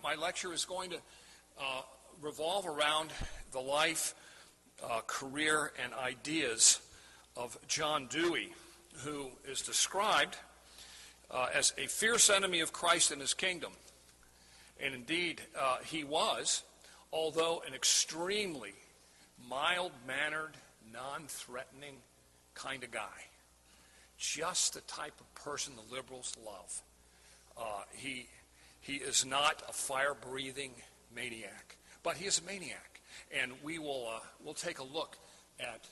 my lecture is going to revolve around the life, career, and ideas of John Dewey, who is described as a fierce enemy of Christ and his kingdom. And indeed, he was, although an extremely mild-mannered, non-threatening kind of guy. Just the type of person the liberals love. He is not a fire-breathing maniac, but he is a maniac. And we'll take a look at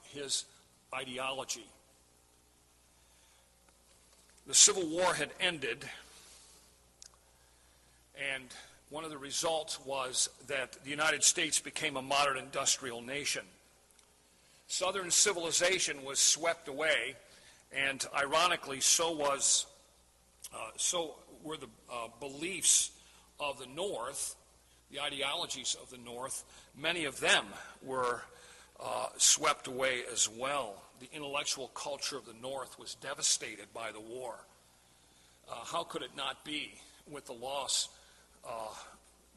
his ideology. The Civil War had ended, and one of the results was that the United States became a modern industrial nation. Southern civilization was swept away, and ironically, so were the beliefs of the North, the ideologies of the North. Many of them were swept away as well. The intellectual culture of the North was devastated by the war. How could it not be, with the loss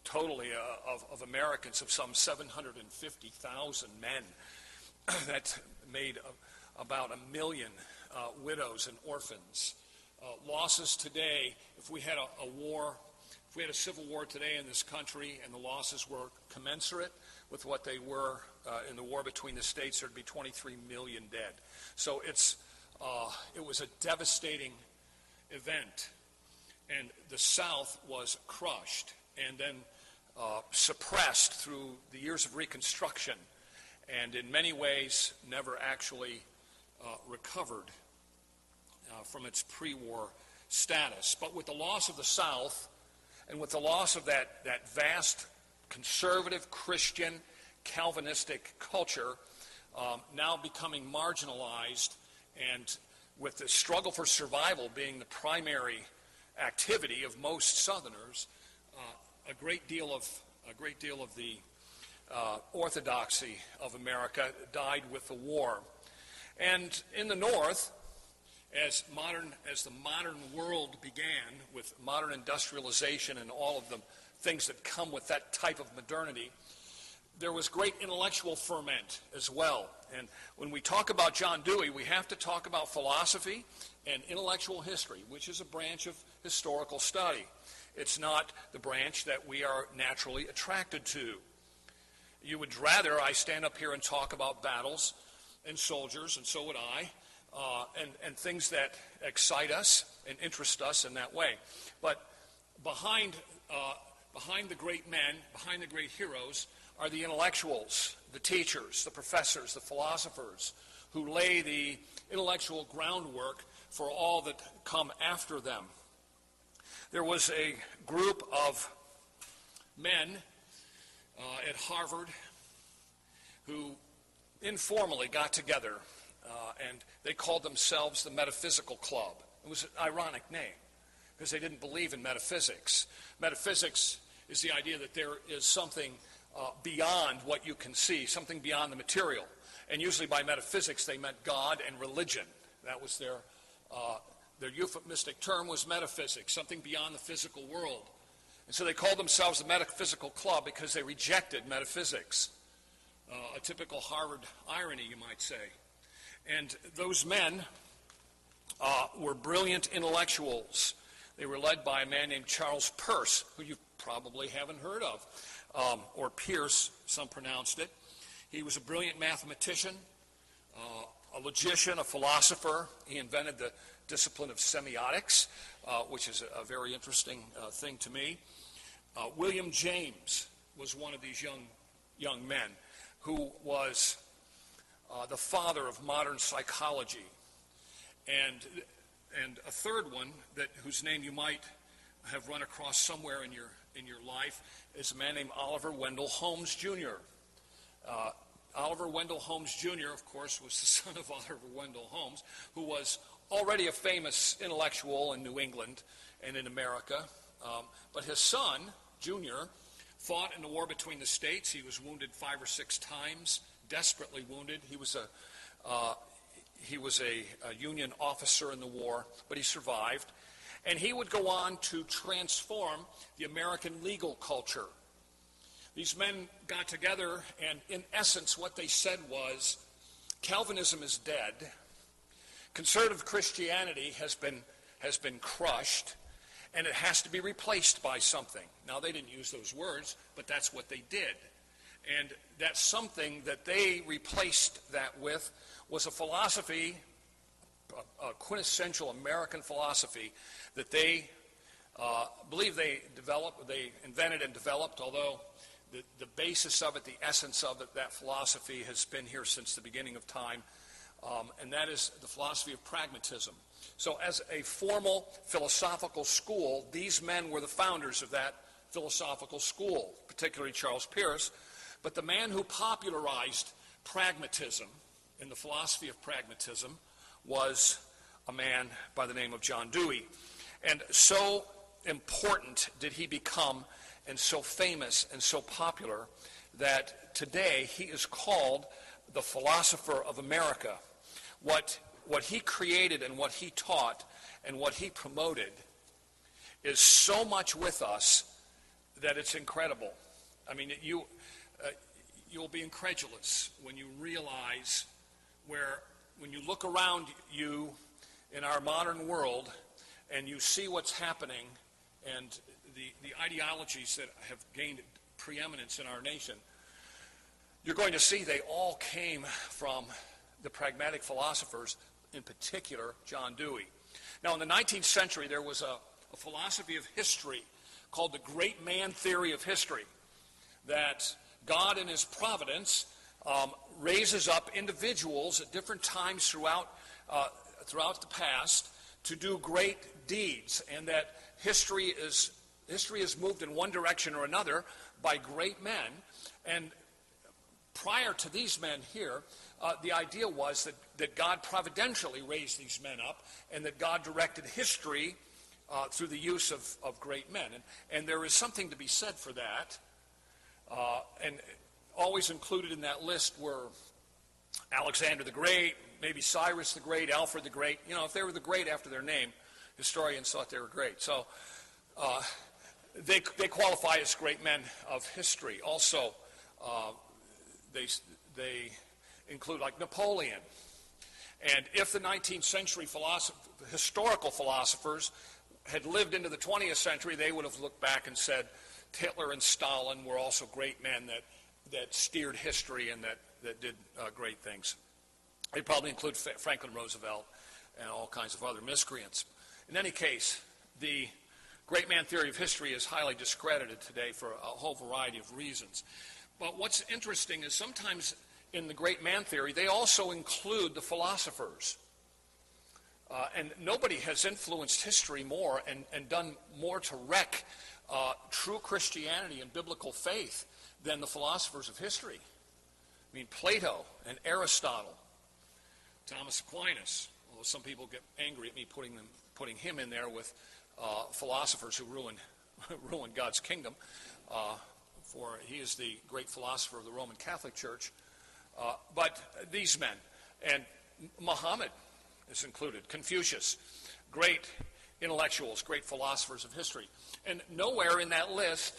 totally of Americans, of some 750,000 men that made about 1 million widows and orphans. Losses today, if we had a war, if we had a civil war today in this country and the losses were commensurate with what they were in the war between the states, there'd be 23 million dead. So it was a devastating event, and the South was crushed and then suppressed through the years of Reconstruction, and in many ways never actually recovered from its pre-war status. But with the loss of the South, and with the loss of that vast conservative Christian Calvinistic culture now becoming marginalized, and with the struggle for survival being the primary activity of most Southerners, a great deal of the orthodoxy of America died with the war. And in the North, as the modern world began, with modern industrialization and all of the things that come with that type of modernity, there was great intellectual ferment as well. And when we talk about John Dewey, we have to talk about philosophy and intellectual history, which is a branch of historical study. It's not the branch that we are naturally attracted to. You would rather I stand up here and talk about battles and soldiers, and so would I, and things that excite us and interest us in that way. But behind the great men, behind the great heroes, are the intellectuals, the teachers, the professors, the philosophers, who lay the intellectual groundwork for all that come after them. There was a group of men at Harvard who informally got together, and they called themselves the Metaphysical Club. It was an ironic name, because they didn't believe in metaphysics. Metaphysics is the idea that there is something beyond what you can see, something beyond the material. And usually by metaphysics they meant God and religion. That was their euphemistic term, was metaphysics, something beyond the physical world. And so they called themselves the Metaphysical Club because they rejected metaphysics. A typical Harvard irony, you might say. And those men were brilliant intellectuals. They were led by a man named Charles Peirce, who you probably haven't heard of, or Pierce, some pronounced it. He was a brilliant mathematician, a logician, a philosopher. He invented the discipline of semiotics, which is a very interesting thing to me. William James was one of these young men who was the father of modern psychology. And a third one whose name you might have run across somewhere in your life is a man named Oliver Wendell Holmes Jr. Oliver Wendell Holmes Jr., of course, was the son of Oliver Wendell Holmes, who was already a famous intellectual in New England and in America. But his son, Jr., fought in the war between the states. He was wounded 5 or 6 times, desperately wounded. He was a Union officer in the war, but he survived. And he would go on to transform the American legal culture. These men got together, and in essence what they said was, Calvinism is dead, conservative Christianity has been crushed, and it has to be replaced by something. Now, they didn't use those words, but that's what they did. And that something that they replaced that with was a philosophy, a quintessential American philosophy that they believe they invented and developed, although the basis of it, the essence of it, that philosophy has been here since the beginning of time, and that is the philosophy of pragmatism. So as a formal philosophical school, these men were the founders of that philosophical school, particularly Charles Peirce. But the man who popularized pragmatism and the philosophy of pragmatism was a man by the name of John Dewey. And so important did he become, and so famous and so popular, that today he is called the philosopher of America. What he created and what he taught and what he promoted is so much with us that it's incredible. I mean, you'll be incredulous when you realize when you look around you in our modern world and you see what's happening and the ideologies that have gained preeminence in our nation, you're going to see they all came from the pragmatic philosophers, in particular John Dewey. Now, in the 19th century, there was a philosophy of history called the great man theory of history, that God in his providence raises up individuals at different times throughout the past to do great deeds, and that history is moved in one direction or another by great men. And prior to these men here, the idea was that God providentially raised these men up, and that God directed history through the use of great men. And there is something to be said for that. And always included in that list were Alexander the Great, maybe Cyrus the Great, Alfred the Great. You know, if they were the great after their name, historians thought they were great. So they qualify as great men of history. Also, they include like Napoleon. And if the 19th century historical philosophers had lived into the 20th century, they would have looked back and said Hitler and Stalin were also great men that steered history and that did great things. They probably include Franklin Roosevelt and all kinds of other miscreants. In any case, the great man theory of history is highly discredited today for a whole variety of reasons. But what's interesting is sometimes in the great man theory, they also include the philosophers. And nobody has influenced history more and done more to wreck true Christianity and biblical faith than the philosophers of history. I mean, Plato and Aristotle, Thomas Aquinas, although some people get angry at me putting him in there with philosophers who ruin God's kingdom, for he is the great philosopher of the Roman Catholic Church. But these men, and Muhammad is included, Confucius, great intellectuals, great philosophers of history. And nowhere in that list,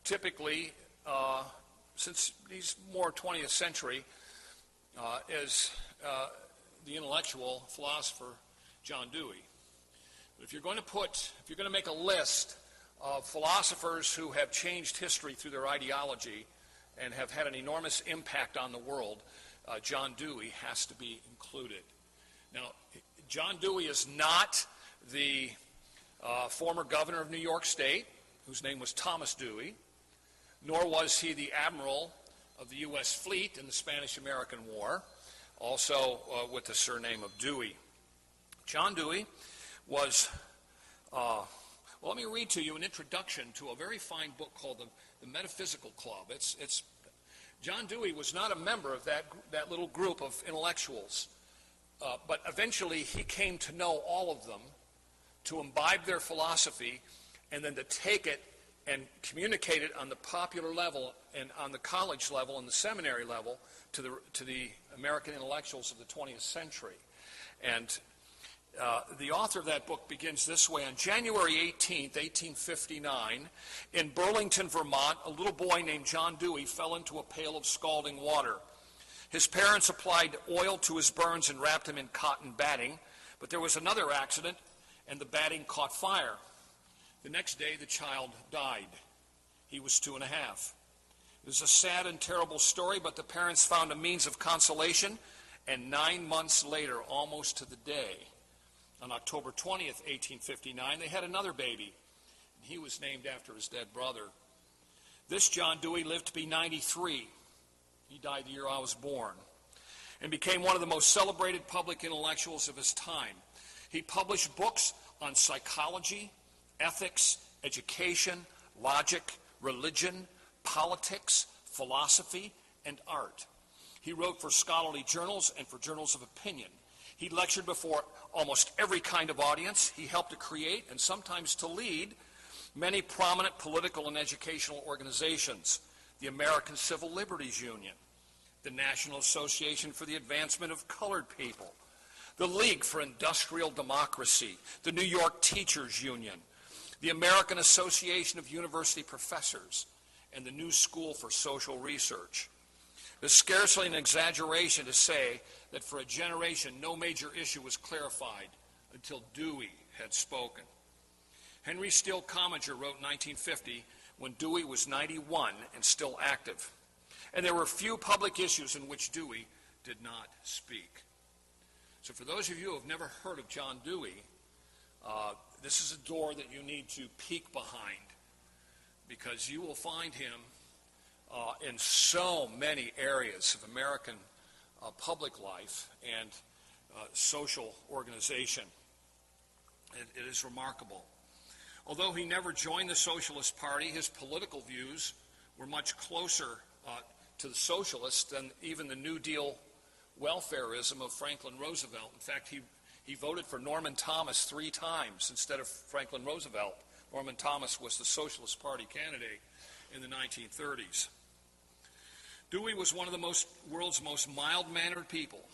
typically, since he's more 20th century, is the intellectual philosopher John Dewey. But if you're going to make a list of philosophers who have changed history through their ideology and have had an enormous impact on the world, John Dewey has to be included. Now, John Dewey is not the former governor of New York State, whose name was Thomas Dewey, nor was he the admiral of the U.S. fleet in the Spanish-American War, also with the surname of Dewey. John Dewey was, well, let me read to you an introduction to a very fine book called the Metaphysical Club. John Dewey was not a member of that little group of intellectuals, but eventually he came to know all of them, to imbibe their philosophy, and then to take it and communicate it on the popular level and on the college level and the seminary level to the American intellectuals of the 20th century. And The author of that book begins this way. On January 18th, 1859, in Burlington, Vermont, a little boy named John Dewey fell into a pail of scalding water. His parents applied oil to his burns and wrapped him in cotton batting, but there was another accident, and the batting caught fire. The next day, the child died. He was 2 1/2. It was a sad and terrible story, but the parents found a means of consolation, and 9 months later, almost to the day, on October 20th, 1859, they had another baby. He was named after his dead brother. This John Dewey lived to be 93. He died the year I was born, and became one of the most celebrated public intellectuals of his time. He published books on psychology, ethics, education, logic, religion, politics, philosophy, and art. He wrote for scholarly journals and for journals of opinion. He lectured before almost every kind of audience. He helped to create and sometimes to lead many prominent political and educational organizations: the American Civil Liberties Union, the National Association for the Advancement of Colored People, the League for Industrial Democracy, the New York Teachers Union, the American Association of University Professors, and the New School for Social Research. It's scarcely an exaggeration to say that for a generation, no major issue was clarified until Dewey had spoken. Henry Steele Commager wrote in 1950, when Dewey was 91 and still active. And there were few public issues in which Dewey did not speak. So for those of you who have never heard of John Dewey, this is a door that you need to peek behind, because you will find him in so many areas of American public life and social organization. It is remarkable. Although he never joined the Socialist Party, his political views were much closer to the socialists than even the New Deal welfarism of Franklin Roosevelt. In fact, he voted for Norman Thomas 3 times instead of Franklin Roosevelt. Norman Thomas was the Socialist Party candidate in the 1930s. Dewey was one of the world's most mild-mannered people,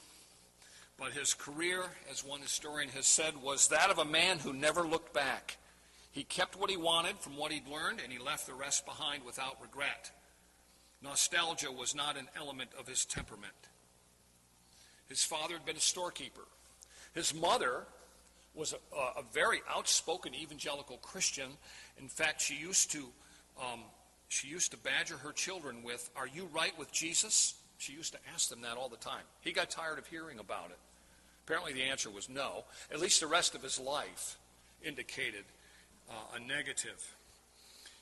but his career, as one historian has said, was that of a man who never looked back. He kept what he wanted from what he'd learned, and he left the rest behind without regret. Nostalgia was not an element of his temperament. His father had been a storekeeper. His mother was a very outspoken evangelical Christian. In fact, she used to badger her children with, "Are you right with Jesus?" She used to ask them that all the time. He got tired of hearing about it. Apparently the answer was no. At least the rest of his life indicated a negative.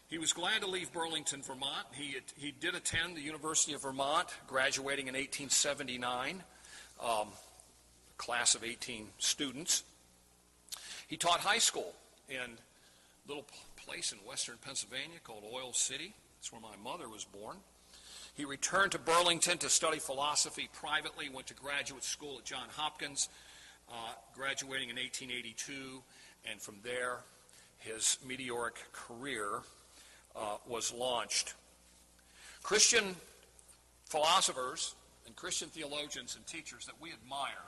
He was glad to leave Burlington, Vermont. He did attend the University of Vermont, graduating in 1879, a class of 18 students. He taught high school in a little place in western Pennsylvania called Oil City. That's where my mother was born. He returned to Burlington to study philosophy privately, went to graduate school at Johns Hopkins, graduating in 1882, and from there, his meteoric career was launched. Christian philosophers and Christian theologians and teachers that we admire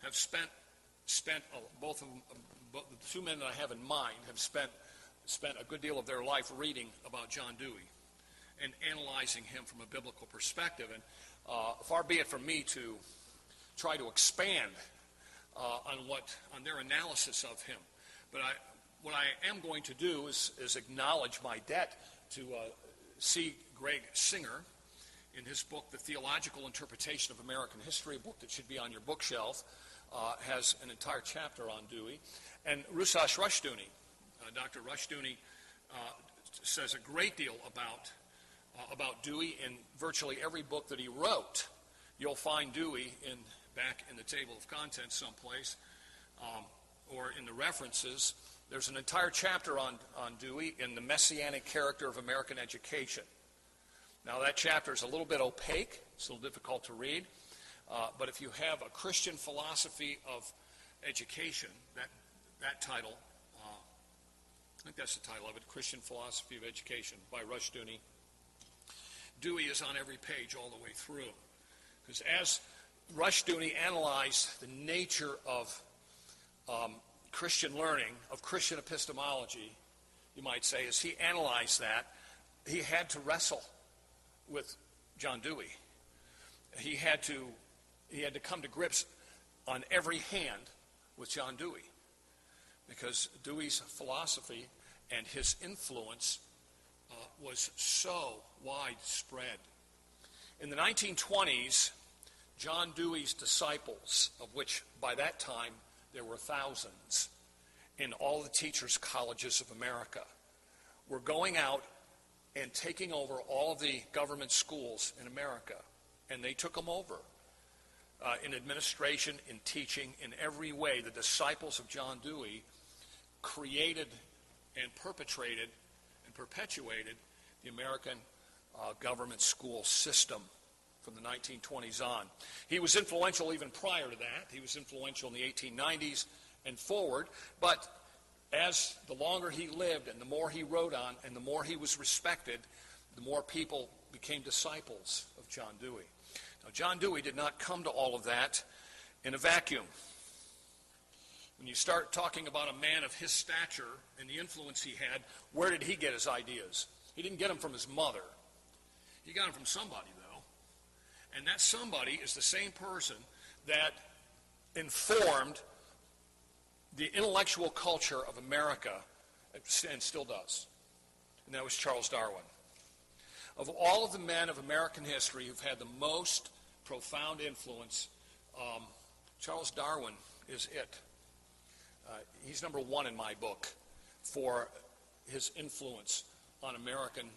have spent both of them, the two men that I have in mind have spent a good deal of their life reading about John Dewey and analyzing him from a biblical perspective. And far be it from me to try to expand on their analysis of him. But what I am going to do is acknowledge my debt to C. Greg Singer in his book, The Theological Interpretation of American History, a book that should be on your bookshelf, has an entire chapter on Dewey. And Rusas Rushdoony, Dr. Rushdoony says a great deal about Dewey in virtually every book that he wrote. You'll find Dewey back in the table of contents someplace, or in the references. There's an entire chapter on Dewey in the messianic character of American education. Now that chapter is a little bit opaque, it's a little difficult to read, but if you have a Christian philosophy of education, that title, I think that's the title of it, Christian Philosophy of Education by Rushdoony. Dewey is on every page all the way through. Because as Rushdoony analyzed the nature of Christian learning, of Christian epistemology, you might say, as he analyzed that, he had to wrestle with John Dewey. He had to come to grips on every hand with John Dewey, because Dewey's philosophy and his influence was so widespread. In the 1920s, John Dewey's disciples, of which by that time there were thousands in all the teachers' colleges of America, were going out and taking over all of the government schools in America. And they took them over in administration, in teaching, in every way. The disciples of John Dewey created and perpetrated and perpetuated the American government school system from the 1920s on. He was influential even prior to that. He was influential in the 1890s and forward, but as the longer he lived and the more he wrote on and the more he was respected, the more people became disciples of John Dewey. Now, John Dewey did not come to all of that in a vacuum. When you start talking about a man of his stature and the influence he had, where did he get his ideas? He didn't get them from his mother. He got them from somebody, though. And that somebody is the same person that informed the intellectual culture of America, and still does. And that was Charles Darwin. Of all of the men of American history who've had the most profound influence, Charles Darwin is it. He's number one in my book for his influence on American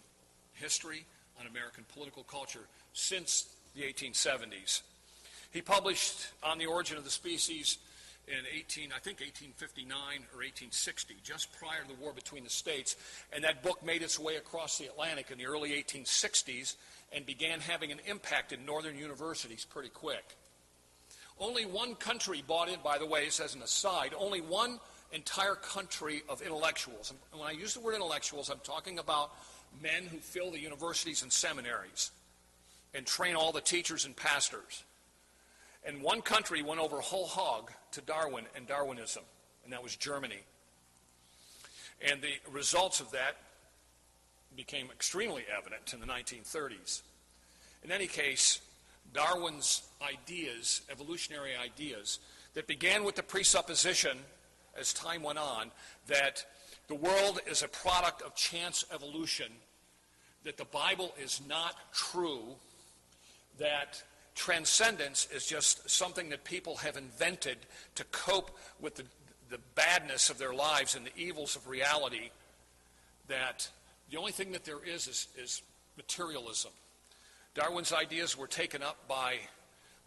history, on American political culture since the 1870s. He published On the Origin of the Species in 1859 or 1860, just prior to the war between the states, and that book made its way across the Atlantic in the early 1860s and began having an impact in northern universities pretty quick. Only one country bought in, by the way, as an aside, only one entire country of intellectuals. And when I use the word intellectuals, I'm talking about men who fill the universities and seminaries and train all the teachers and pastors. And one country went over whole hog to Darwin and Darwinism, and that was Germany. And the results of that became extremely evident in the 1930s. In any case, Darwin's ideas, evolutionary ideas, that began with the presupposition, as time went on, that the world is a product of chance evolution, that the Bible is not true, that transcendence is just something that people have invented to cope with the badness of their lives and the evils of reality, that the only thing that there is materialism. Darwin's ideas were taken up by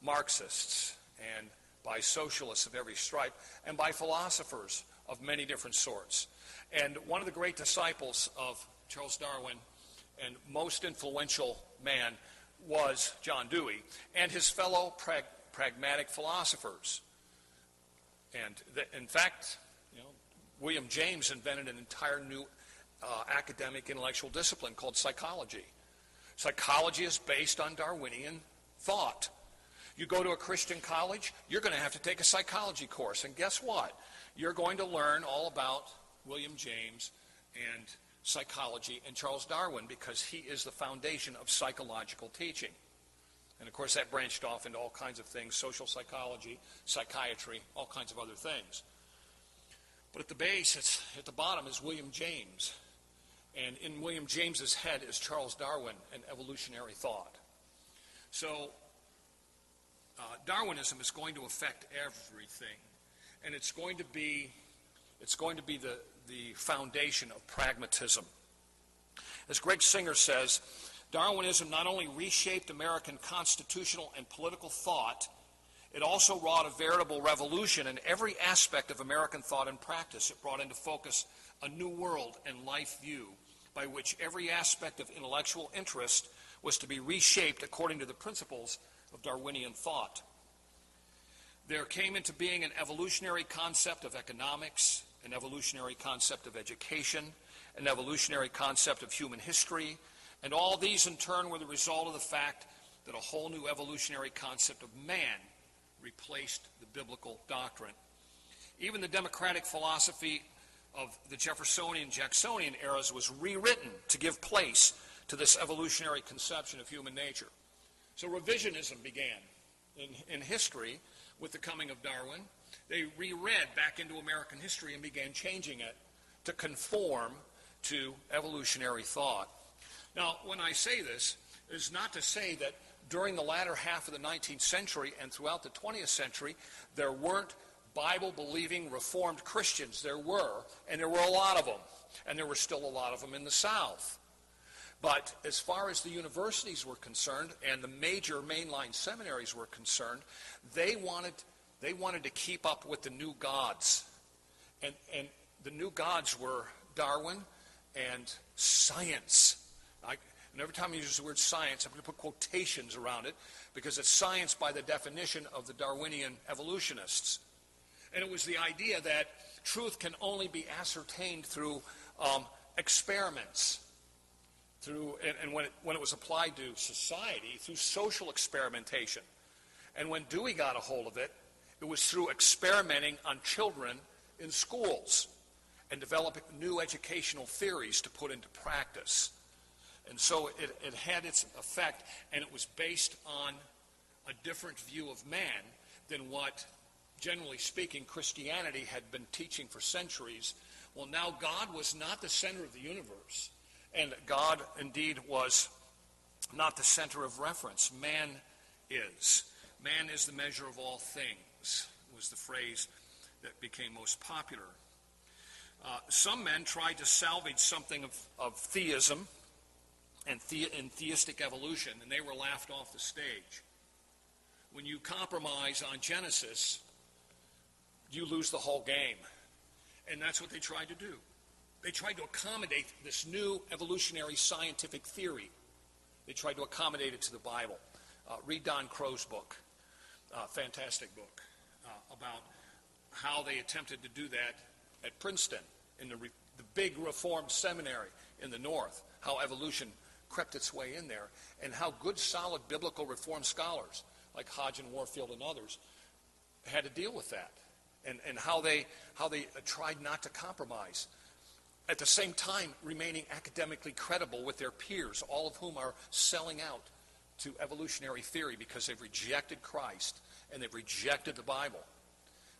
Marxists and by socialists of every stripe and by philosophers of many different sorts. And one of the great disciples of Charles Darwin and most influential man was John Dewey and his fellow pragmatic philosophers. And in fact, William James invented an entire new academic intellectual discipline called psychology. Psychology is based on Darwinian thought. You go to a Christian college, you're going to have to take a psychology course. And guess what? You're going to learn all about William James and psychology and Charles Darwin, because he is the foundation of psychological teaching. And of course that branched off into all kinds of things, social psychology, psychiatry, all kinds of other things. But at the base, at the bottom is William James. And in William James's head is Charles Darwin and evolutionary thought. So Darwinism is going to affect everything. And it's going to be the foundation of pragmatism. As Greg Singer says, Darwinism not only reshaped American constitutional and political thought, it also wrought a veritable revolution in every aspect of American thought and practice. It brought into focus a new world and life view by which every aspect of intellectual interest was to be reshaped according to the principles of Darwinian thought. There came into being an evolutionary concept of economics, an evolutionary concept of education, an evolutionary concept of human history, and all these in turn were the result of the fact that a whole new evolutionary concept of man replaced the biblical doctrine. Even the democratic philosophy of the Jeffersonian, Jacksonian eras was rewritten to give place to this evolutionary conception of human nature. So revisionism began in history with the coming of Darwin. They reread back into American history and began changing it to conform to evolutionary thought. Now, when I say this, it's not to say that during the latter half of the 19th century and throughout the 20th century, there weren't Bible-believing Reformed Christians. There were, and there were a lot of them, and there were still a lot of them in the South. But as far as the universities were concerned and the major mainline seminaries were concerned, they wanted to keep up with the new gods. And the new gods were Darwin and science. And every time I use the word science, I'm going to put quotations around it because it's science by the definition of the Darwinian evolutionists. And it was the idea that truth can only be ascertained through experiments, and when it was applied to society, through social experimentation. And when Dewey got a hold of it, it was through experimenting on children in schools and developing new educational theories to put into practice. And so it had its effect, and it was based on a different view of man than what, generally speaking, Christianity had been teaching for centuries. Well, now God was not the center of the universe, and God indeed was not the center of reference. Man is. Man is the measure of all things, was the phrase that became most popular. Some men tried to salvage something of theism and theistic evolution, and they were laughed off the stage. When you compromise on Genesis, you lose the whole game. And that's what they tried to do. They tried to accommodate this new evolutionary scientific theory. They tried to accommodate it to the Bible. Read Don Crow's book, fantastic book, about how they attempted to do that at Princeton, in the big Reformed seminary in the North, how evolution crept its way in there, and how good, solid biblical Reformed scholars like Hodge and Warfield and others had to deal with that, and how they tried not to compromise, at the same time remaining academically credible with their peers, all of whom are selling out to evolutionary theory because they've rejected Christ and they've rejected the Bible.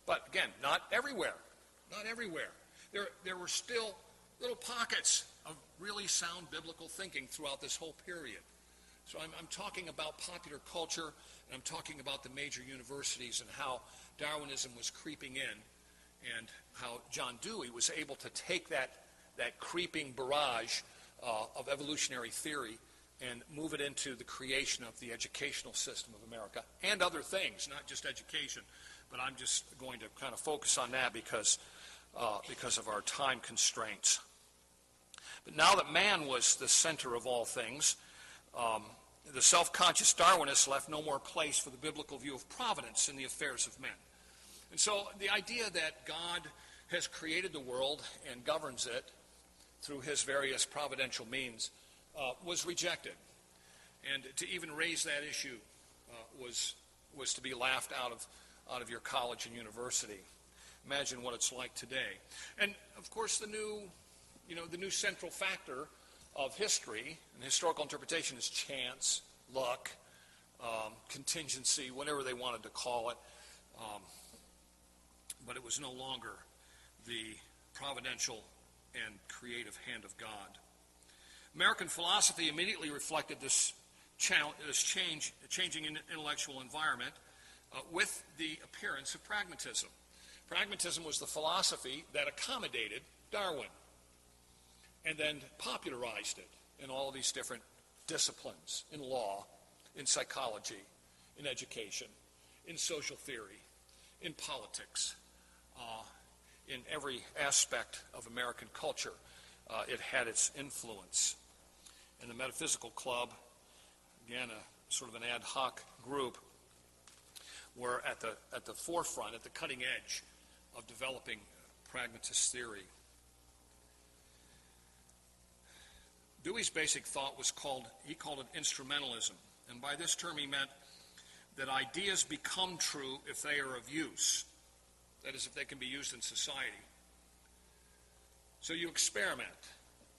But again, not everywhere. Not everywhere. There were still little pockets of really sound biblical thinking throughout this whole period. So I'm talking about popular culture, and I'm talking about the major universities and how Darwinism was creeping in, and how John Dewey was able to take that creeping barrage of evolutionary theory and move it into the creation of the educational system of America and other things, not just education. But I'm just going to kind of focus on that because of our time constraints. But now that man was the center of all things, the self-conscious Darwinists left no more place for the biblical view of providence in the affairs of men. And so the idea that God has created the world and governs it through his various providential means was rejected. And to even raise that issue was to be laughed out of your college and university. Imagine what it's like today. And of course the new central factor of history and historical interpretation is chance, luck, contingency, whatever they wanted to call it. But it was no longer the providential and creative hand of God. American philosophy immediately reflected this changing intellectual environment with the appearance of pragmatism. Pragmatism was the philosophy that accommodated Darwin and then popularized it in all of these different disciplines, in law, in psychology, in education, in social theory, in politics, in every aspect of American culture. It had its influence. And the Metaphysical Club, again, a sort of an ad hoc group, were at the forefront, at the cutting edge of developing pragmatist theory. Dewey's basic thought he called it instrumentalism. And by this term he meant that ideas become true if they are of use. That is, if they can be used in society. So you experiment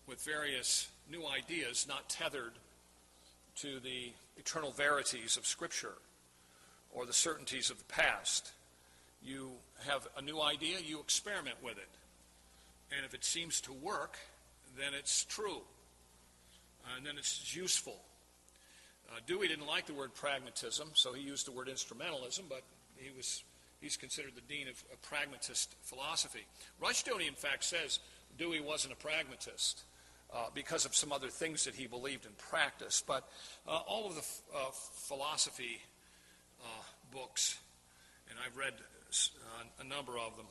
with various new ideas not tethered to the eternal verities of Scripture or the certainties of the past. You have a new idea, you experiment with it. And if it seems to work, then it's true. And then it's useful. Dewey didn't like the word pragmatism, so he used the word instrumentalism, but he's considered the dean of pragmatist philosophy. Rushdoony, in fact, says Dewey wasn't a pragmatist because of some other things that he believed in practice. But all of the philosophy books, and I've read a number of them,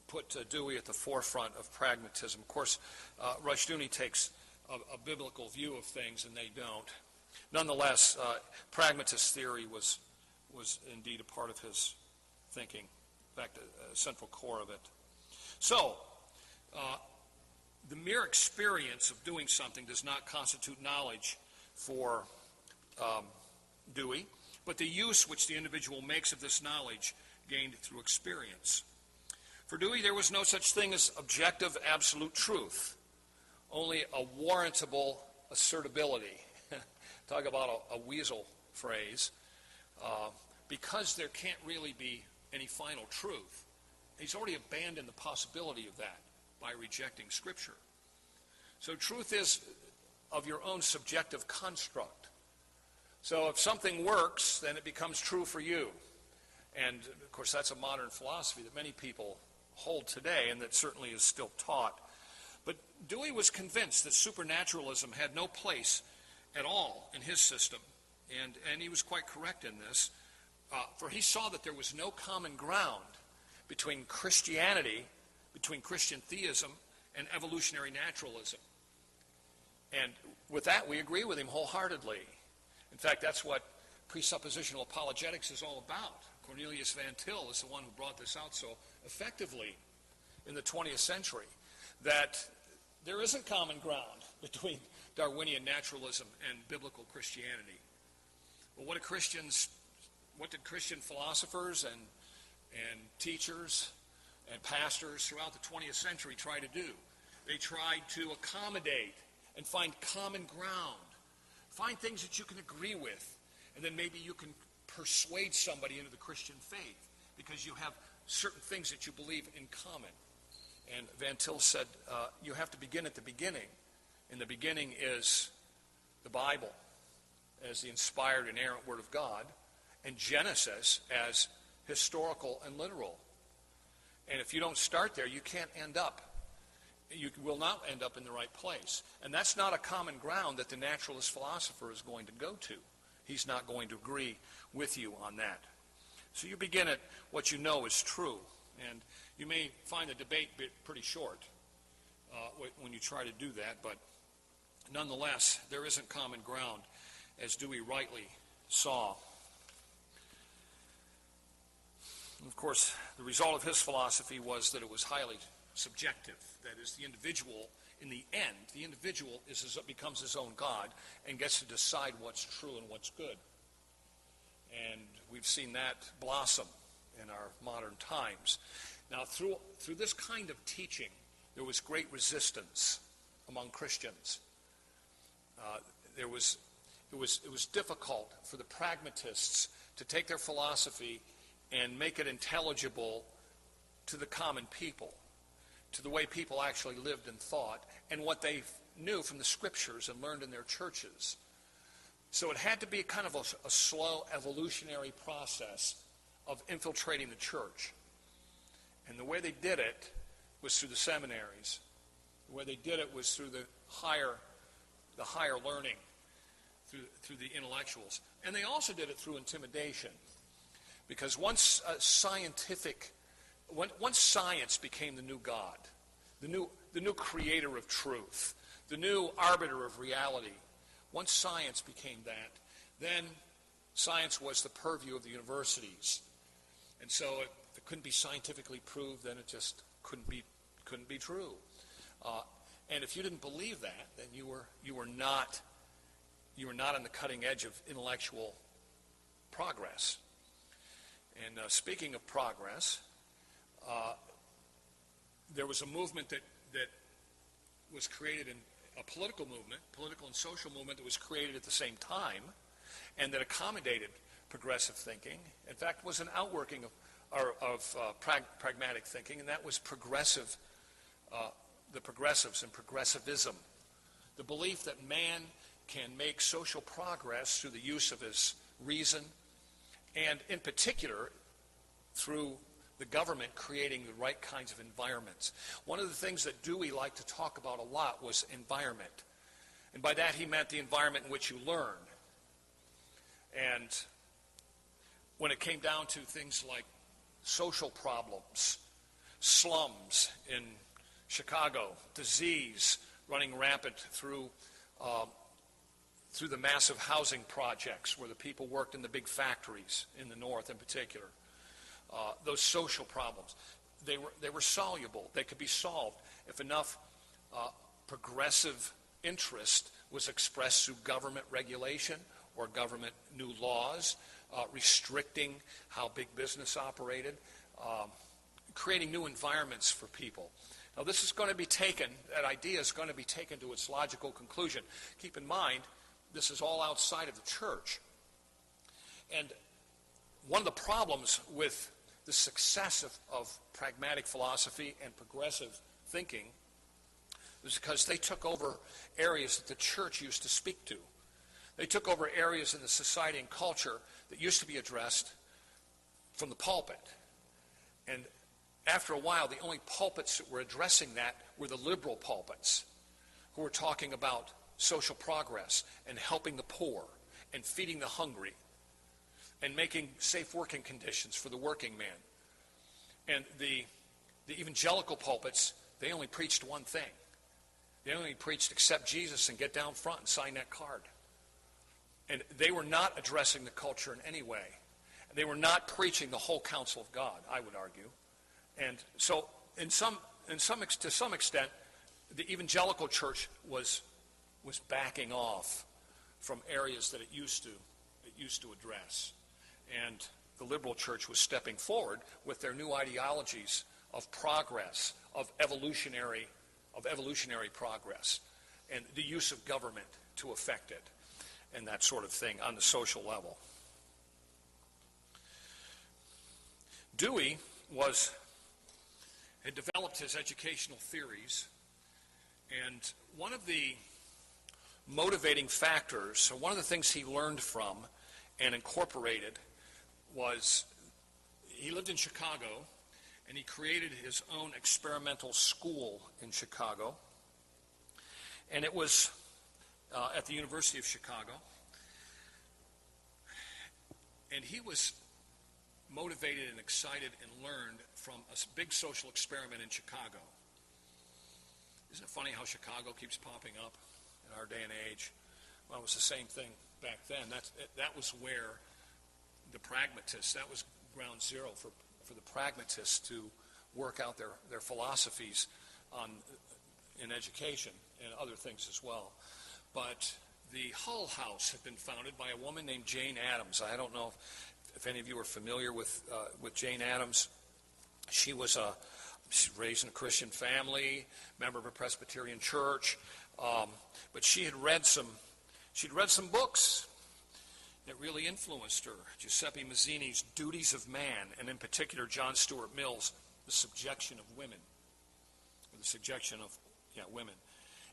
put Dewey at the forefront of pragmatism. Of course, Rushdoony takes a biblical view of things, and they don't. Nonetheless, pragmatist theory was indeed a part of his thinking, in fact, a central core of it. So, the mere experience of doing something does not constitute knowledge for Dewey, but the use which the individual makes of this knowledge gained through experience. For Dewey, there was no such thing as objective absolute truth, only a warrantable assertability. Talk about a weasel phrase. Because there can't really be any final truth. He's already abandoned the possibility of that by rejecting Scripture. So truth is of your own subjective construct. So if something works, then it becomes true for you. And, of course, that's a modern philosophy that many people hold today and that certainly is still taught. But Dewey was convinced that supernaturalism had no place at all in his system, and he was quite correct in this, for he saw that there was no common ground between Christianity, between Christian theism, and evolutionary naturalism. And with that, we agree with him wholeheartedly. In fact, that's what presuppositional apologetics is all about. Cornelius Van Til is the one who brought this out so effectively in the 20th century, that there isn't common ground between Darwinian naturalism and biblical Christianity. Well, what did Christian philosophers and teachers and pastors throughout the 20th century try to do? They tried to accommodate and find common ground. Find things that you can agree with, and then maybe you can persuade somebody into the Christian faith because you have certain things that you believe in common. And Van Til said, you have to begin at the beginning. And the beginning is the Bible as the inspired, inerrant Word of God, and Genesis as historical and literal. And if you don't start there, you can't end up. You will not end up in the right place. And that's not a common ground that the naturalist philosopher is going to go to. He's not going to agree with you on that. So you begin at what you know is true. And you may find the debate pretty short when you try to do that, but nonetheless, there isn't common ground, as Dewey rightly saw. And of course, the result of his philosophy was that it was highly subjective. That is, the individual, in the end, the individual becomes his own God and gets to decide what's true and what's good. And we've seen that blossom in our modern times. Now, through this kind of teaching, there was great resistance among Christians. It was difficult for the pragmatists to take their philosophy and make it intelligible to the common people, to the way people actually lived and thought, and what they knew from the Scriptures and learned in their churches. So it had to be kind of a slow evolutionary process of infiltrating the church. And the way they did it was through the seminaries. The way they did it was through the higher learning, through the intellectuals. And they also did it through intimidation. Because once science became the new God, the new creator of truth, the new arbiter of reality, once science became that, then science was the purview of the universities. And so if it couldn't be scientifically proved, then it just couldn't be true. And if you didn't believe that, then you were not on the cutting edge of intellectual progress. And speaking of progress, there was a movement that was created, in a political movement, political and social movement that was created at the same time, and that accommodated progressive thinking. In fact, was an outworking of pragmatic thinking, and that was the progressives and progressivism. The belief that man can make social progress through the use of his reason, and in particular through the government creating the right kinds of environments. One of the things that Dewey liked to talk about a lot was environment. And by that he meant the environment in which you learn. And when it came down to things like social problems, slums in Chicago, disease running rampant through the massive housing projects where the people worked in the big factories in the North in particular, those social problems, they were soluble. They could be solved if enough progressive interest was expressed through government regulation or government new laws, restricting how big business operated, creating new environments for people. Now this is going to be taken, that idea is going to be taken to its logical conclusion. Keep in mind, this is all outside of the church. And one of the problems with the success of pragmatic philosophy and progressive thinking is because they took over areas that the church used to speak to. They took over areas in the society and culture that used to be addressed from the pulpit. And after a while, the only pulpits that were addressing that were the liberal pulpits, who were talking about social progress and helping the poor and feeding the hungry and making safe working conditions for the working man. And the evangelical pulpits, they only preached one thing. They only preached accept Jesus and get down front and sign that card. And they were not addressing the culture in any way. They were not preaching the whole counsel of God, I would argue. And so to some extent, the evangelical church was backing off from areas that it used to address. And the liberal church was stepping forward with their new ideologies of progress, of evolutionary progress, and the use of government to effect it, and that sort of thing on the social level. Dewey had developed his educational theories, and one of the motivating factors, or one of the things he learned from and incorporated, was he lived in Chicago, and he created his own experimental school in Chicago, and it was at the University of Chicago, and he was motivated and excited and learned from a big social experiment in Chicago. Isn't it funny how Chicago keeps popping up in our day and age? Well, it was the same thing back then. That was where the pragmatists, that was ground zero for the pragmatists to work out their philosophies in education and other things as well. But the Hull House had been founded by a woman named Jane Addams. I don't know if any of you are familiar with Jane Addams. She's raised in a Christian family, member of a Presbyterian church, but she'd read some books that really influenced her. Giuseppe Mazzini's Duties of Man, and in particular John Stuart Mill's The Subjection of Women, or the Subjection of Women.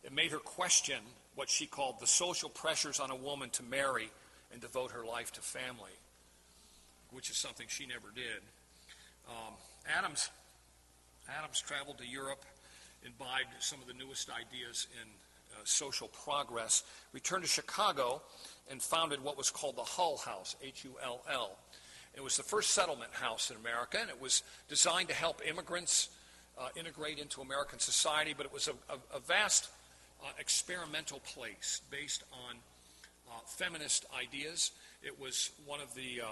It made her question what she called the social pressures on a woman to marry and devote her life to family, which is something she never did. Adams traveled to Europe, imbibed some of the newest ideas in social progress, returned to Chicago, and founded what was called the Hull House, Hull. It was the first settlement house in America, and it was designed to help immigrants integrate into American society, but it was a vast experimental place based on feminist ideas. It was one of the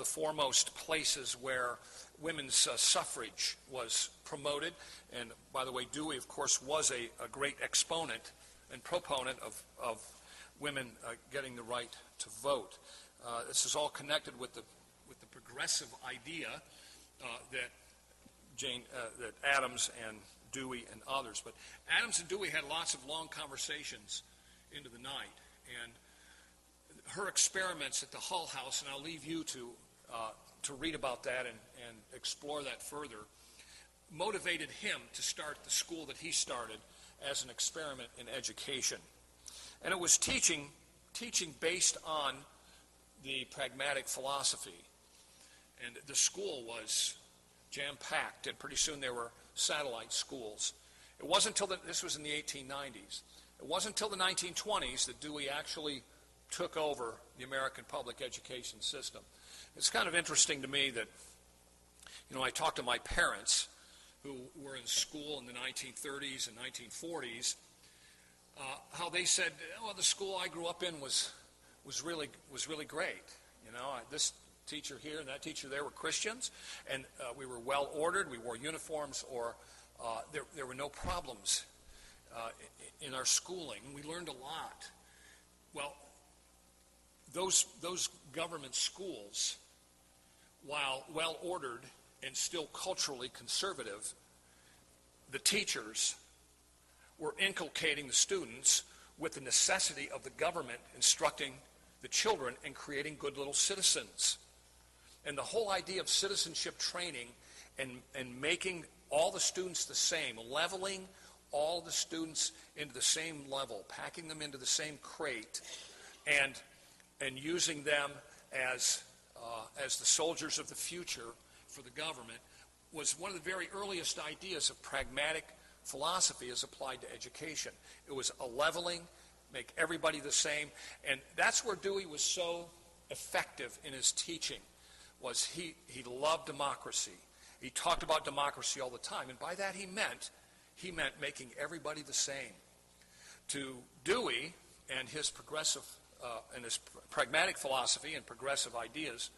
foremost places where women's suffrage was promoted. And by the way, Dewey, of course, was a great exponent and proponent of women getting the right to vote. This is all connected with the progressive idea that that Adams and Dewey and others. But Adams and Dewey had lots of long conversations into the night. And her experiments at the Hull House, and I'll leave you to read about that and explore that further, motivated him to start the school that he started as an experiment in education. And it was teaching based on the pragmatic philosophy. And the school was jam-packed, and pretty soon there were satellite schools. It wasn't until this was in the 1890s. It wasn't until the 1920s that Dewey actually took over the American public education system. It's kind of interesting to me that, I talked to my parents who were in school in the 1930s and 1940s, how they said, the school I grew up in was really great. This teacher here and that teacher there were Christians, and we were well ordered. We wore uniforms, or there were no problems in our schooling. We learned a lot. Well, those government schools, while well ordered and still culturally conservative, the teachers were inculcating the students with the necessity of the government instructing the children and creating good little citizens. And the whole idea of citizenship training and making all the students the same, leveling all the students into the same level, packing them into the same crate, and using them as the soldiers of the future for the government, was one of the very earliest ideas of pragmatic philosophy as applied to education. It was a leveling, make everybody the same, and that's where Dewey was so effective in his teaching. Was he loved democracy. He talked about democracy all the time, and by that he meant making everybody the same. To Dewey and his pragmatic philosophy and progressive ideas,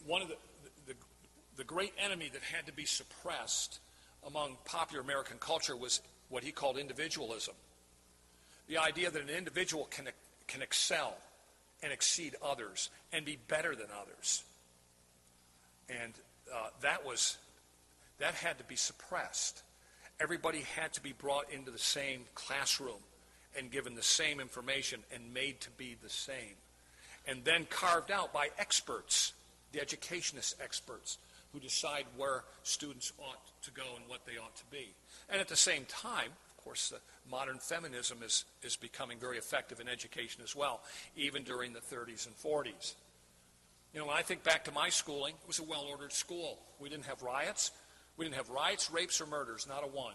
one of the great enemy that had to be suppressed among popular American culture was what he called individualism. The idea that an individual can excel and exceed others and be better than others. And that had to be suppressed. Everybody had to be brought into the same classroom and given the same information and made to be the same. And then carved out by experts, the educationist experts, who decide where students ought to go and what they ought to be. And at the same time, of course, modern feminism is becoming very effective in education as well, even during the 30s and 40s. When I think back to my schooling, it was a well-ordered school. We didn't have riots. We didn't have riots, rapes, or murders, not a one,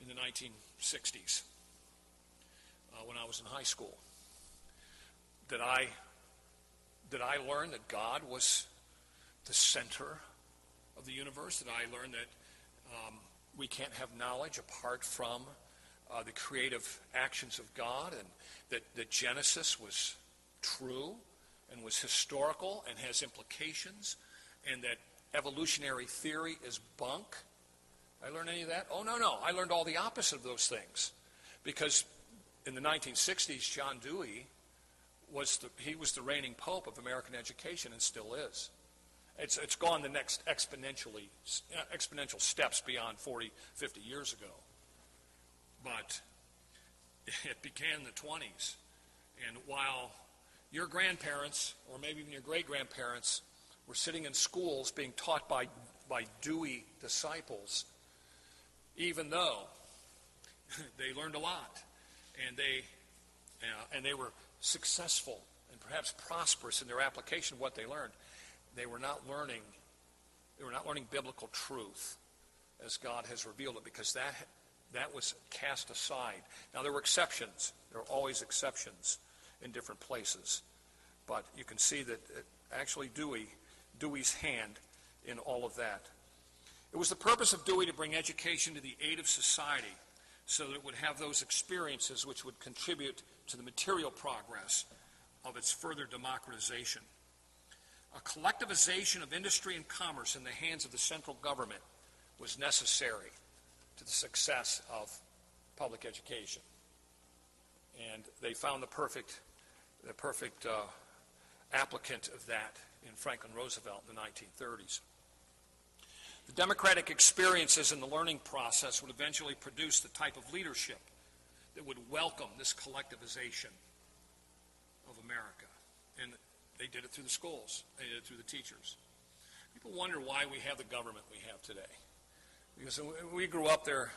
in the 1960s when I was in high school. Did I learn that God was the center of the universe? Did I learn that we can't have knowledge apart from the creative actions of God, and that Genesis was true and was historical and has implications, and that evolutionary theory is bunk? I learned any of that? Oh, no. I learned all the opposite of those things. Because in the 1960s, John Dewey was the reigning pope of American education, and still is. It's gone the next exponential steps beyond 40, 50 years ago. But it began in the 20s. And while your grandparents, or maybe even your great-grandparents, were sitting in schools being taught by Dewey disciples, even though they learned a lot, and they were successful and perhaps prosperous in their application of what they learned, they were not learning biblical truth as God has revealed it, because that was cast aside. Now, there were exceptions. There were always exceptions in different places. But you can see that actually Dewey's hand in all of that. It was the purpose of Dewey to bring education to the aid of society so that it would have those experiences which would contribute to the material progress of its further democratization. A collectivization of industry and commerce in the hands of the central government was necessary to the success of public education. And they found the perfect applicant of that in Franklin Roosevelt in the 1930s. The democratic experiences in the learning process would eventually produce the type of leadership that would welcome this collectivization of America. And they did it through the schools. They did it through the teachers. People wonder why we have the government we have today. Because we grew up there,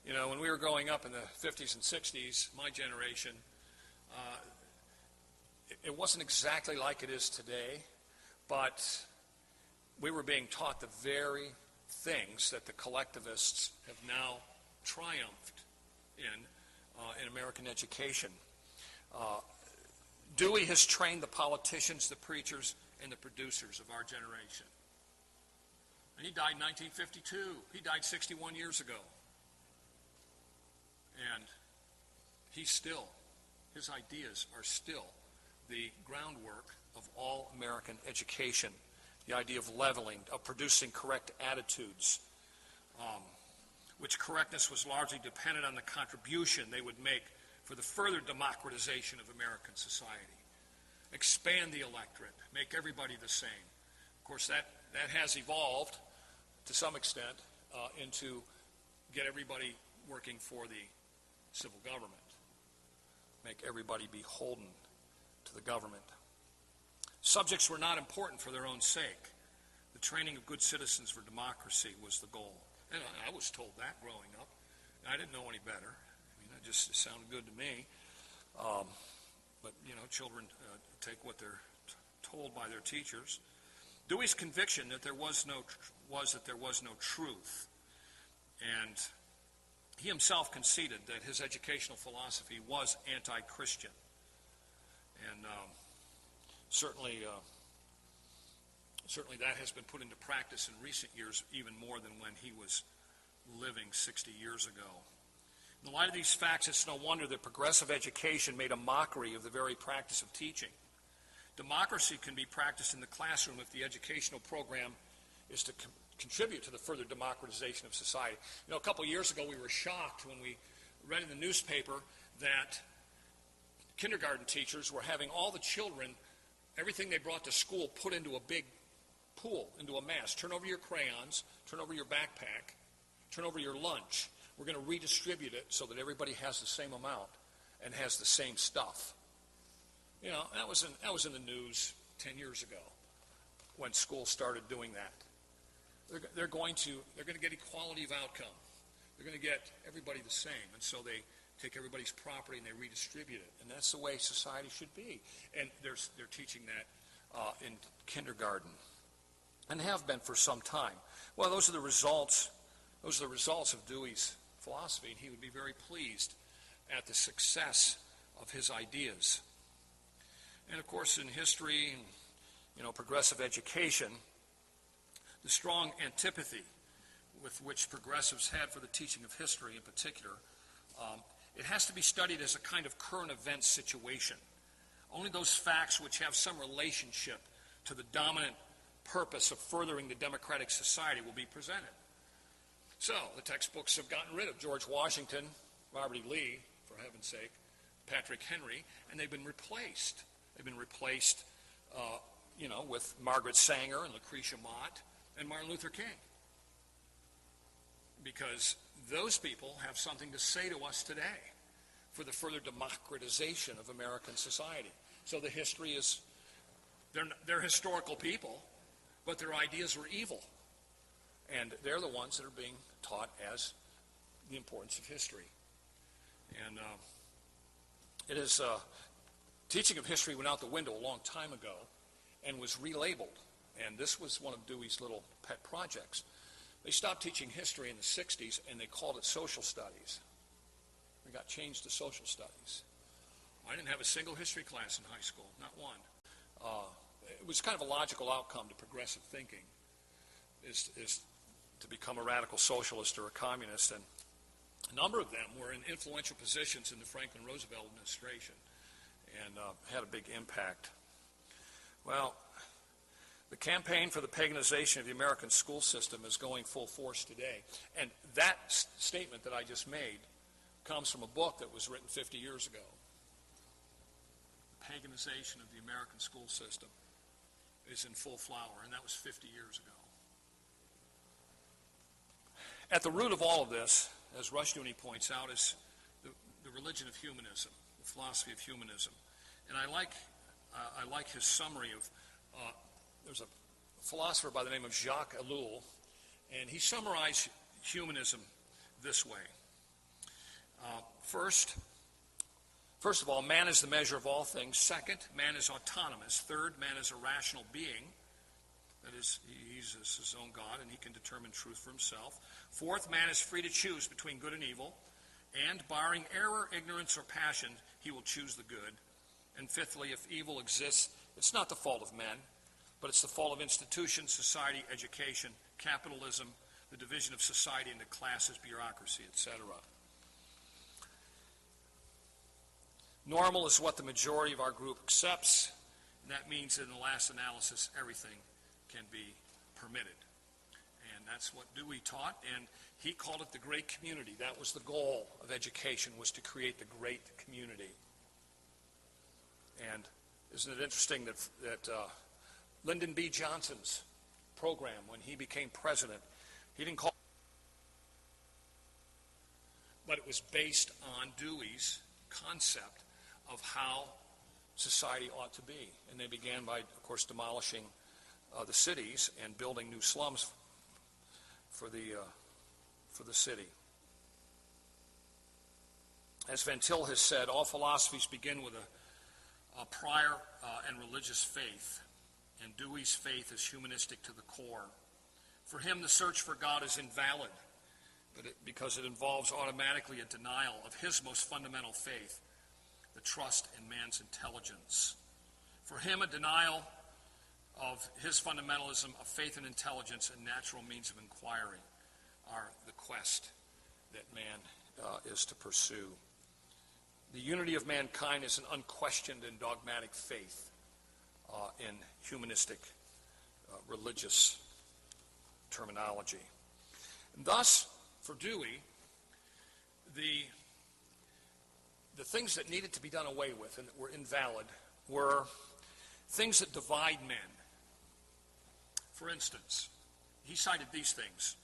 you know, when we were growing up in the 50s and 60s, my generation, it wasn't exactly like it is today, but we were being taught the very things that the collectivists have now triumphed in American education. Dewey has trained the politicians, the preachers, and the producers of our generation. And he died in 1952. He died 61 years ago. And his ideas are still the groundwork of all American education. The idea of leveling, of producing correct attitudes, which correctness was largely dependent on the contribution they would make for the further democratization of American society. Expand the electorate, make everybody the same. Of course, that has evolved to some extent into get everybody working for the civil government, make everybody beholden to the government. Subjects were not important for their own sake. The training of good citizens for democracy was the goal. And I was told that growing up. I didn't know any better. I mean, it sounded good to me. But, you know, children take what they're told by their teachers. Dewey's conviction that there was no truth. And he himself conceded that his educational philosophy was anti-Christian. And certainly that has been put into practice in recent years even more than when he was living 60 years ago. In the light of these facts, it's no wonder that progressive education made a mockery of the very practice of teaching. Democracy can be practiced in the classroom if the educational program is to contribute to the further democratization of society. You know, a couple years ago we were shocked when we read in the newspaper that kindergarten teachers were having all the children, everything they brought to school, put into a big pool, into a mass. Turn over your crayons, turn over your backpack, turn over your lunch. We're going to redistribute it so that everybody has the same amount and has the same stuff. You know, that was in the news 10 years ago when schools started doing that. They're going to get equality of outcome. They're going to get everybody the same, and so they take everybody's property and they redistribute it, and that's the way society should be. And they're teaching that in kindergarten, and have been for some time. Well, those are the results. Those are the results of Dewey's philosophy, and he would be very pleased at the success of his ideas. And of course, in history, you know, progressive education, the strong antipathy with which progressives had for the teaching of history in particular, it has to be studied as a kind of current event situation. Only those facts which have some relationship to the dominant purpose of furthering the democratic society will be presented. So, the textbooks have gotten rid of George Washington, Robert E. Lee, for heaven's sake, Patrick Henry, and they've been replaced. They've been replaced, you know, with Margaret Sanger and Lucretia Mott and Martin Luther King. Because those people have something to say to us today for the further democratization of American society. So the history is, they're historical people, but their ideas were evil. And they're the ones that are being taught as the importance of history. And it is, teaching of history went out the window a long time ago and was relabeled. And this was one of Dewey's little pet projects. They stopped teaching history in the 60s, and they called it social studies. It got changed to social studies. I didn't have a single history class in high school, not one. It was kind of a logical outcome to progressive thinking, is to become a radical socialist or a communist. And a number of them were in influential positions in the Franklin Roosevelt administration and had a big impact. Well, the campaign for the paganization of the American school system is going full force today. And that statement that I just made comes from a book that was written 50 years ago. The paganization of the American school system is in full flower, and that was 50 years ago. At the root of all of this, as Rushdoony points out, is the religion of humanism, the philosophy of humanism. And I like his summary of, there's a philosopher by the name of Jacques Ellul, and he summarized humanism this way. First of all, man is the measure of all things. Second, man is autonomous. Third, man is a rational being. That is, he's his own God, and he can determine truth for himself. Fourth, man is free to choose between good and evil. And barring error, ignorance, or passion, he will choose the good. And fifthly, if evil exists, it's not the fault of men, but it's the fault of institutions, society, education, capitalism, the division of society into classes, bureaucracy, etc. Normal is what the majority of our group accepts, and that means that in the last analysis, everything can be permitted. And that's what Dewey taught, and he called it the great community. That was the goal of education, was to create the great community. And isn't it interesting that Lyndon B. Johnson's program, when he became president, he didn't call it, but it was based on Dewey's concept of how society ought to be. And they began by, of course, demolishing the cities and building new slums for the city. As Van Til has said, all philosophies begin with a prior and religious faith, and Dewey's faith is humanistic to the core. For him, the search for God is invalid, because it involves automatically a denial of his most fundamental faith, the trust in man's intelligence. For him, a denial of his fundamentalism of faith and intelligence and natural means of inquiry are the quest that man is to pursue. The unity of mankind is an unquestioned and dogmatic faith in humanistic religious terminology. And thus, for Dewey, the things that needed to be done away with and that were invalid were things that divide men. For instance, he cited these things: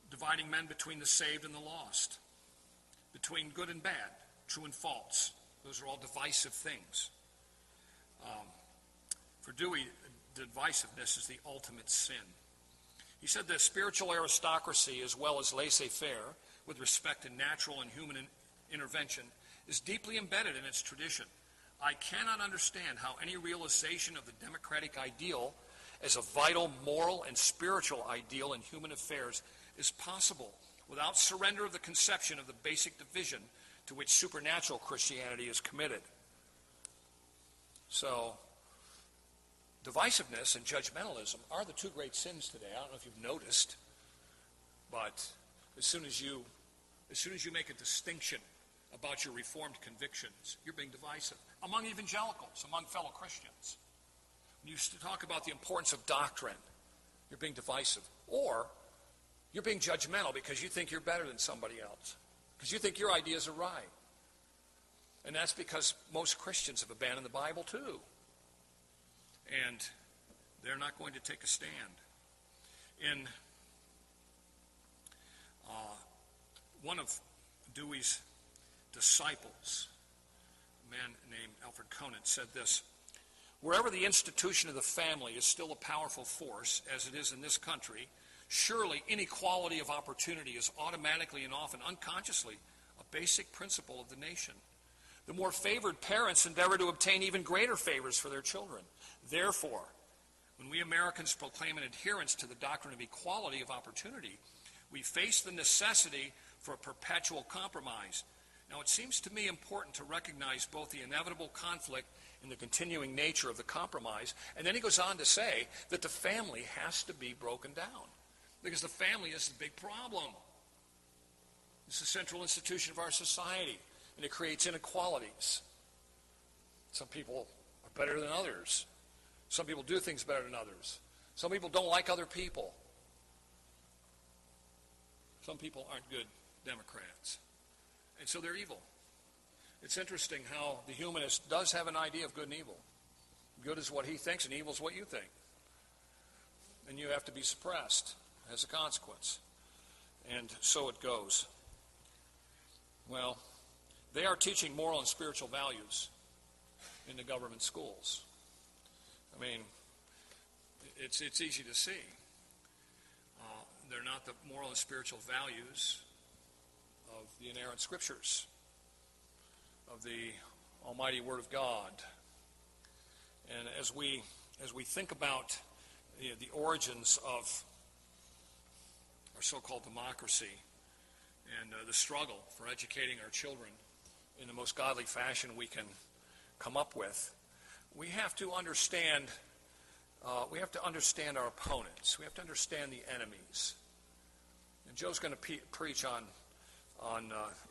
dividing men between the saved and the lost, between good and bad, true and false. Those are all divisive things. For Dewey, divisiveness is the ultimate sin. He said that spiritual aristocracy, as well as laissez-faire, with respect to natural and human intervention, is deeply embedded in its tradition. I cannot understand how any realization of the democratic ideal as a vital moral and spiritual ideal in human affairs is possible without surrender of the conception of the basic division to which supernatural Christianity is committed. So, divisiveness and judgmentalism are the two great sins today. I don't know if you've noticed, but as soon as you make a distinction about your Reformed convictions, you're being divisive. Among evangelicals, among fellow Christians. When you talk about the importance of doctrine, you're being divisive. Or you're being judgmental because you think you're better than somebody else, because you think your ideas are right. And that's because most Christians have abandoned the Bible too. And they're not going to take a stand. In one of Dewey's disciples, a man named Alfred Conant, said this: wherever the institution of the family is still a powerful force, as it is in this country, surely inequality of opportunity is automatically and often unconsciously a basic principle of the nation. The more favored parents endeavor to obtain even greater favors for their children. Therefore, when we Americans proclaim an adherence to the doctrine of equality of opportunity, we face the necessity for a perpetual compromise. Now, it seems to me important to recognize both the inevitable conflict and the continuing nature of the compromise. And then he goes on to say that the family has to be broken down, because the family is the big problem. It's the central institution of our society, and it creates inequalities. Some people are better than others. Some people do things better than others. Some people don't like other people. Some people aren't good Democrats. And so they're evil. It's interesting how the humanist does have an idea of good and evil. Good is what he thinks, and evil is what you think. And you have to be suppressed as a consequence. and so it goes. Well, they are teaching moral and spiritual values in the government schools. I mean, it's easy to see. They're not the moral and spiritual values of the inerrant scriptures, of the almighty Word of God. And as we think about the origins of our so-called democracy and the struggle for educating our children in the most godly fashion we can come up with, we have to understand our opponents. We have to understand the enemies. And Joe's going to preach on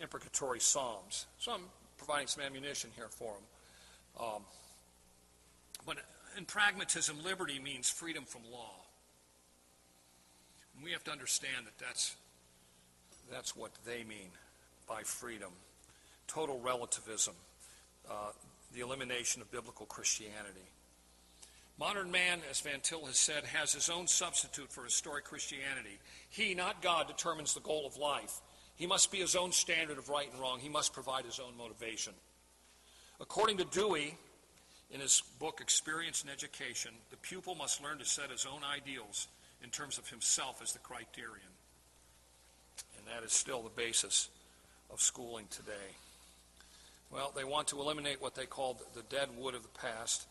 imprecatory psalms, so I'm providing some ammunition here for him. But in pragmatism, liberty means freedom from law. And we have to understand that that's what they mean by freedom. Total relativism, the elimination of biblical Christianity. Modern man, as Van Til has said, has his own substitute for historic Christianity. He, not God, determines the goal of life. He must be his own standard of right and wrong. He must provide his own motivation. According to Dewey, in his book Experience and Education, the pupil must learn to set his own ideals in terms of himself as the criterion. And that is still the basis of schooling today. Well, they want to eliminate what they call the dead wood of the past,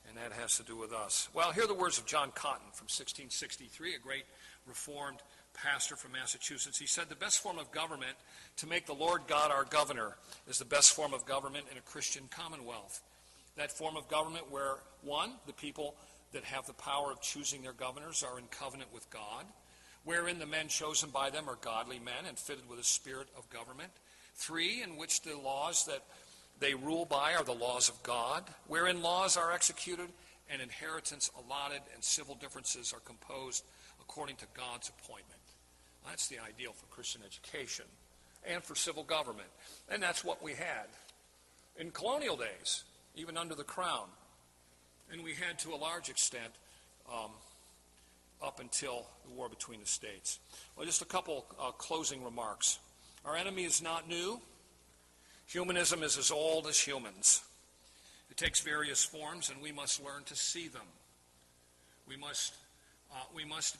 and that has to do with us. Well, here are the words of John Cotton from 1663, a great Reformed pastor from Massachusetts. He said, "The best form of government, to make the Lord God our governor, is the best form of government in a Christian commonwealth. That form of government where, one, the people that have the power of choosing their governors are in covenant with God, wherein the men chosen by them are godly men and fitted with a spirit of government. Three, in which the laws that they rule by are the laws of God, wherein laws are executed and inheritance allotted and civil differences are composed according to God's appointment." That's the ideal for Christian education and for civil government. And that's what we had in colonial days, even under the Crown. And we had to a large extent up until the war between the states. Well, just a couple closing remarks. Our enemy is not new. Humanism is as old as humans. It takes various forms, and we must learn to see them. We must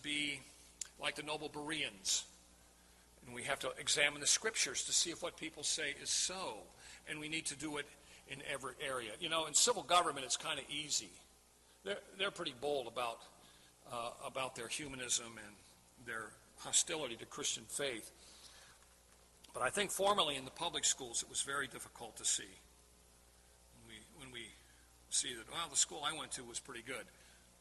be like the noble Bereans, and we have to examine the scriptures to see if what people say is so, and we need to do it in every area. You know, in civil government, it's kind of easy. They're pretty bold about their humanism and their hostility to Christian faith. But I think formally in the public schools, it was very difficult to see. When we see that, well, the school I went to was pretty good.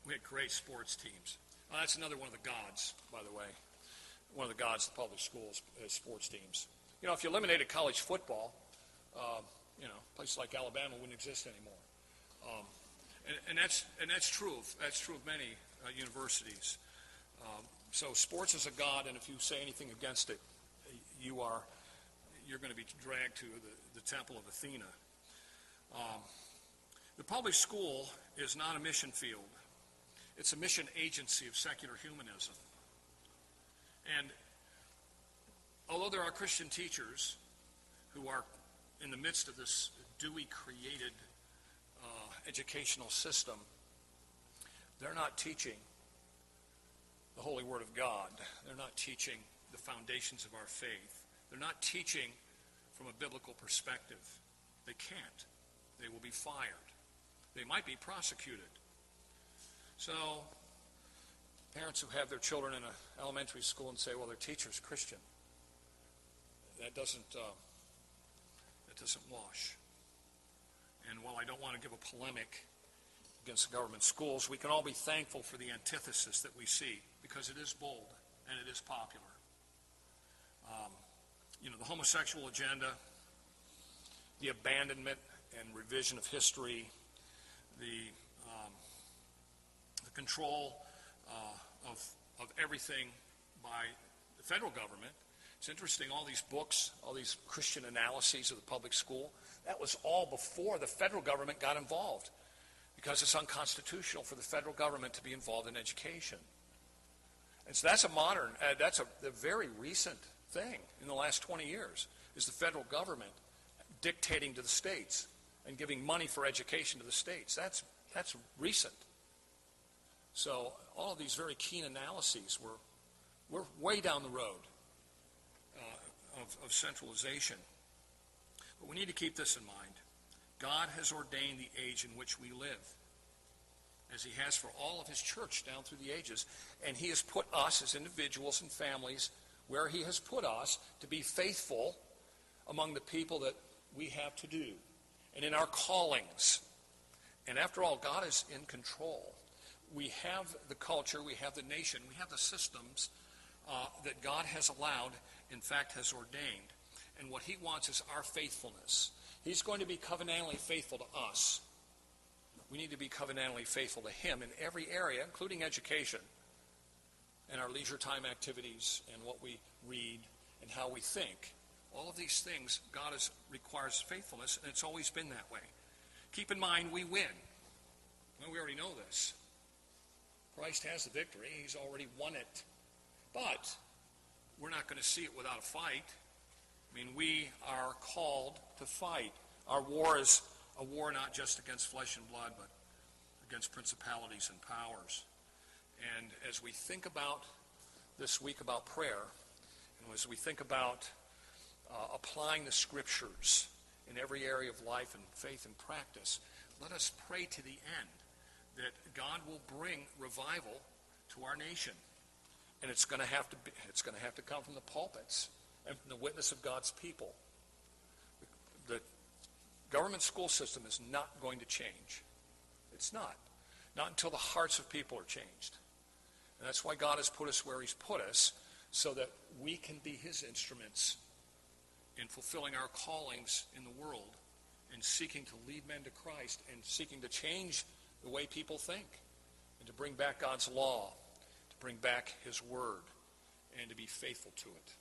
We had great sports teams. Well, that's another one of the gods, by the way. One of the gods of the public schools is sports teams. You know, if you eliminated college football, places like Alabama wouldn't exist anymore. And that's true. That's true of many universities. So sports is a god, and if you say anything against it, you're going to be dragged to the temple of Athena. The public school is not a mission field. It's a mission agency of secular humanism. And although there are Christian teachers who are in the midst of this Dewey-created educational system, they're not teaching the Holy Word of God. They're not teaching the foundations of our faith. They're not teaching from a biblical perspective. They can't. They will be fired. They might be prosecuted. So, parents who have their children in an elementary school and say, well, their teacher's Christian, that doesn't wash. And while I don't want to give a polemic against the government schools, we can all be thankful for the antithesis that we see, because it is bold and it is popular. The homosexual agenda, the abandonment and revision of history, the control of everything by the federal government. It's interesting, all these books, all these Christian analyses of the public school, that was all before the federal government got involved, because it's unconstitutional for the federal government to be involved in education. And so that's a very recent thing in the last 20 years, is the federal government dictating to the states and giving money for education to the states. That's recent. So all of these very keen analyses, we're way down the road of centralization. But we need to keep this in mind. God has ordained the age in which we live, as he has for all of his church down through the ages. And he has put us as individuals and families where he has put us to be faithful among the people that we have to do and in our callings. And after all, God is in control. We have the culture, we have the nation, we have the systems that God has allowed, in fact has ordained. And what he wants is our faithfulness. He's going to be covenantally faithful to us. We need to be covenantally faithful to him in every area, including education and our leisure time activities and what we read and how we think. All of these things, God requires faithfulness, and it's always been that way. Keep in mind, we win. Well, we already know this. Christ has the victory. He's already won it. But we're not going to see it without a fight. I mean, we are called to fight. Our war is a war not just against flesh and blood, but against principalities and powers. And as we think about this week about prayer, and as we think about applying the scriptures in every area of life and faith and practice, let us pray to the end that God will bring revival to our nation. And it's going to have to come from the pulpits and from the witness of God's people. The government school system is not going to change. It's not. Not until the hearts of people are changed. And that's why God has put us where he's put us, so that we can be his instruments in fulfilling our callings in the world and seeking to lead men to Christ and seeking to change the way people think and to bring back God's law, to bring back his word, and to be faithful to it.